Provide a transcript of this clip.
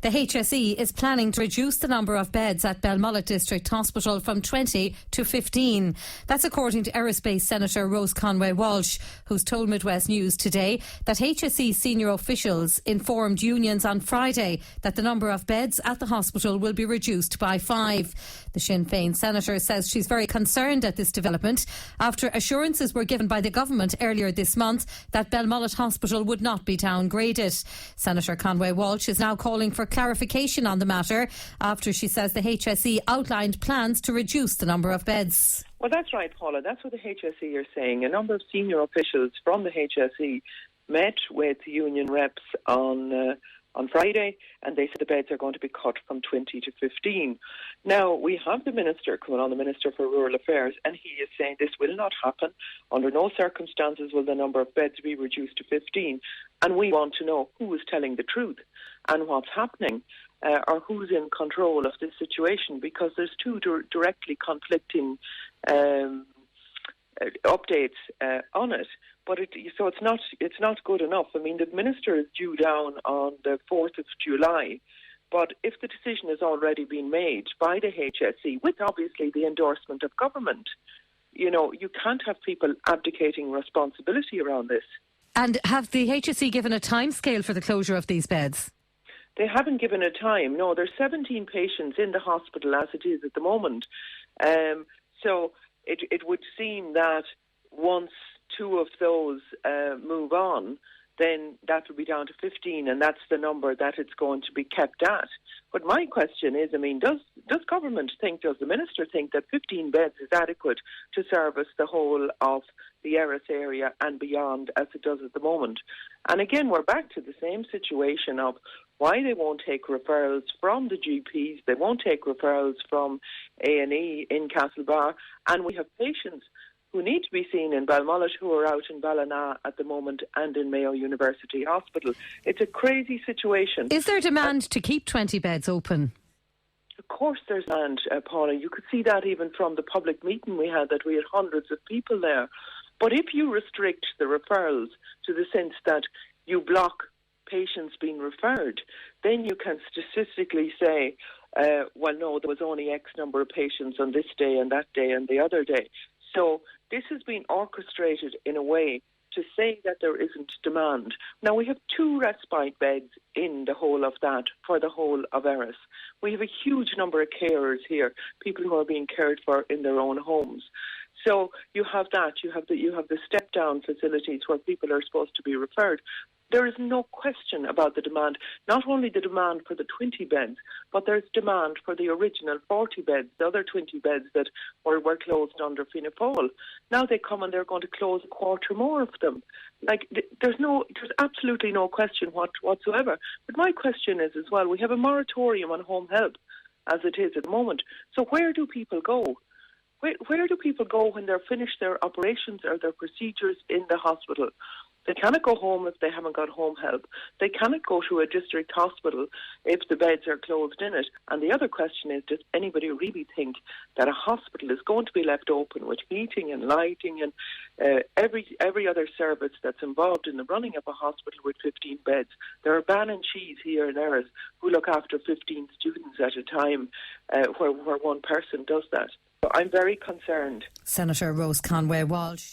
The HSE is planning to reduce the number of beds at Belmullet District Hospital from 20 to 15. That's according to Aerospace Senator Rose Conway-Walsh, who's told Midwest News today that HSE senior officials informed unions on Friday that the number of beds at the hospital will be reduced by 5. The Sinn Féin senator says she's very concerned at this development after assurances were given by the government earlier this month that Belmullet Hospital would not be downgraded. Senator Conway-Walsh is now calling for clarification on the matter after she says the HSE outlined plans to reduce the number of beds. Well, that's right, Paula. That's what the HSE are saying. A number of senior officials from the HSE met with union reps on Friday, and they said the beds are going to be cut from 20 to 15. Now, we have the Minister coming on, the Minister for Rural Affairs, and he is saying this will not happen. Under no circumstances will the number of beds be reduced to 15. And we want to know who is telling the truth and what's happening, or who's in control of this situation, because there's two directly conflicting updates on it. But it's not good enough. I mean, the Minister is due down on the 4th of July, but if the decision has already been made by the HSE, with obviously the endorsement of government, you can't have people abdicating responsibility around this. And have the HSE given a timescale for the closure of these beds? They haven't given a time. No, there's 17 patients in the hospital as it is at the moment. So it would seem that once 2 of those move on, then that will be down to 15, and that's the number that it's going to be kept at. But my question is, I mean, does government think, does the Minister think that 15 beds is adequate to service the whole of the Erris area and beyond as it does at the moment? And again, we're back to the same situation of why they won't take referrals from the GPs, they won't take referrals from A&E in Castlebar, and we have patients who need to be seen in Belmullet who are out in Ballina at the moment and in Mayo University Hospital. It's a crazy situation. Is there demand to keep 20 beds open? Of course there's demand, Paula. You could see that even from the public meeting we had, that we had hundreds of people there. But if you restrict the referrals to the sense that you block patients being referred, then you can statistically say, well, no, there was only X number of patients on this day and that day and the other day. So this has been orchestrated in a way to say that there isn't demand. Now, we have 2 respite beds in the whole of that for the whole of Erris. We have a huge number of carers here, people who are being cared for in their own homes. So you have that. You have the step-down facilities where people are supposed to be referred. There is no question about the demand, not only the demand for the 20 beds, but there's demand for the original 40 beds, the other 20 beds that were closed under Fianna Fáil. Now they come and they're going to close a quarter more of them. There's absolutely no question whatsoever. But my question is as well, we have a moratorium on home help as it is at the moment. So where do people go? Where do people go when they're finished their operations or their procedures in the hospital? They cannot go home if they haven't got home help. They cannot go to a district hospital if the beds are closed in it. And the other question is, does anybody really think that a hospital is going to be left open with heating and lighting and every other service that's involved in the running of a hospital with 15 beds? There are banshees here in Erris who look after 15 students at a time where one person does that. So I'm very concerned. Senator Rose Conway-Walsh.